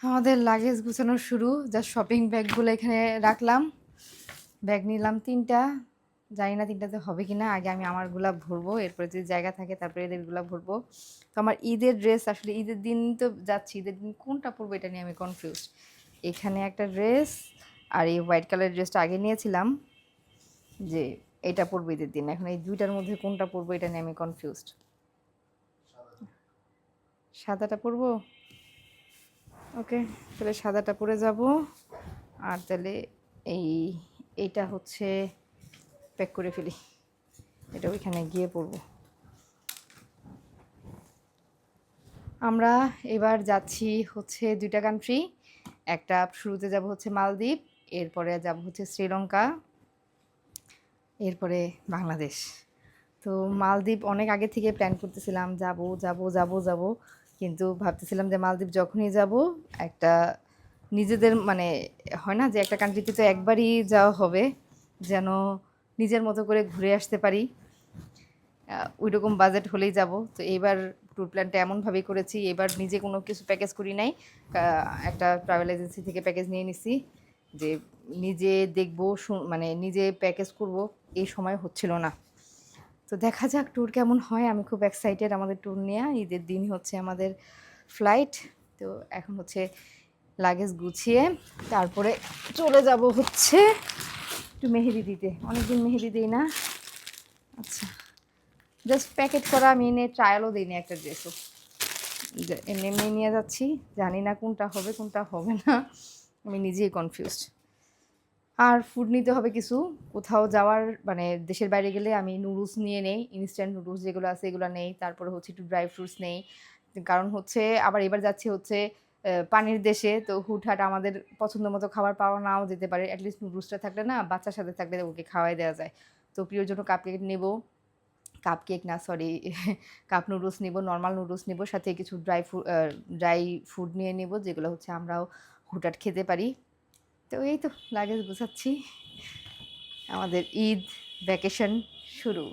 আমাদের লাগেজ গুছানো শুরু। জাস্ট শপিং ব্যাগগুলো এখানে রাখলাম। ব্যাগ নিলাম ৩টা। জানি না ৩টাতে হবে কিনা। আগে আমি আমারগুলা ভরবো, এরপরে যদি জায়গা থাকে তারপরে এদেরগুলা ভরবো। তো আমার ঈদের ড্রেস আসলে ঈদের দিন তো যাচ্ছি, ঈদের দিন কোনটা পরবো এটা নিয়ে আমি কনফিউজড। এখানে একটা ড্রেস আর এই হোয়াইট কালারের ড্রেসটা আগে নিয়েছিলাম যে এটা পরবো ঈদের দিন। এখন এই দুইটার মধ্যে কোনটা পরবো এটা নিয়ে আমি কনফিউজড। সাদাটা পরবো? ওকে, তাহলে সাদাটা পরে যাব। আর তাহলে এইটা হচ্ছে প্যাক করে ফেলি, এটা ওইখানে গিয়ে পরবো। আমরা এবার যাচ্ছি হচ্ছে 2টা কান্ট্রি। একটা শুরুতে যাব হচ্ছে মালদ্বীপ, এরপরে যাব হচ্ছে শ্রীলঙ্কা, এরপরে বাংলাদেশ। তো মালদ্বীপ অনেক আগে থেকে প্ল্যান করতেছিলাম, যাব যাব যাব যাব, কিন্তু ভাবতেছিলাম যে মালদ্বীপ যখনই যাব একটা নিজেদের মানে হয় না যে একটা কান্ট্রিতে তো একবারই যাওয়া হবে, যেন নিজের মতো করে ঘুরে আসতে পারি। ওই রকম বাজেট হলেই যাব। তো এইবার ট্যুর প্ল্যানটা এমনভাবেই করেছি, এবার নিজে কোনো কিছু প্যাকেজ করি নাই, একটা ট্রাভেল এজেন্সি থেকে প্যাকেজ নিয়ে নিছি যে নিজে দেখবো, মানে নিজে প্যাকেজ করব, এই সময় হচ্ছিল না। তো দেখা যাক ট্যুর কেমন হয়। আমি খুব এক্সাইটেড আমাদের ট্যুর নিয়ে। ঈদের দিন হচ্ছে আমাদের ফ্লাইট। তো এখন হচ্ছে লাগেজ গুছিয়ে তারপরে চলে যাব হচ্ছে একটু মেহেদি দিতে। অনেকদিন মেহেদি দিই না। আচ্ছা, জাস্ট প্যাকেট করা, আমি এনে ট্রায়ালও দিইনি একটা ড্রেসও, এমনি এমনি নিয়ে যাচ্ছি। জানি না কোনটা হবে কোনটা হবে না, আমি নিজেই কনফিউজড। আর ফুড নিতে হবে কিছু, কোথাও যাওয়ার মানে দেশের বাইরে গেলে আমি নুডলস নিয়ে নেই, ইনস্ট্যান্ট নুডলস যেগুলো আছে এগুলো নেই। তারপরে হচ্ছে একটু ড্রাই ফ্রুটস নেই, কারণ হচ্ছে আবার এবার যাচ্ছি হচ্ছে পানির দেশে। তো হুটহাট আমাদের পছন্দ মতো খাবার পাওয়া নাও যেতে পারে, অ্যাটলিস্ট নুডলসটা থাকলে না বাচ্চার সাথে থাকলে ওকে খাওয়াই দেওয়া যায়। তো প্রিয়র জন্য কাপকেক নেবো, কাপকেক না সরি কাপ নুডলস নিব, নর্মাল নুডলস নিব, সাথে কিছু ড্রাই ফুড নিয়ে নেব যেগুলো হচ্ছে আমরাও হুটহাট খেতে পারি। তো এই তো লাগেজ গোছাচ্ছি, আমাদের ঈদ ভ্যাকেশন শুরু।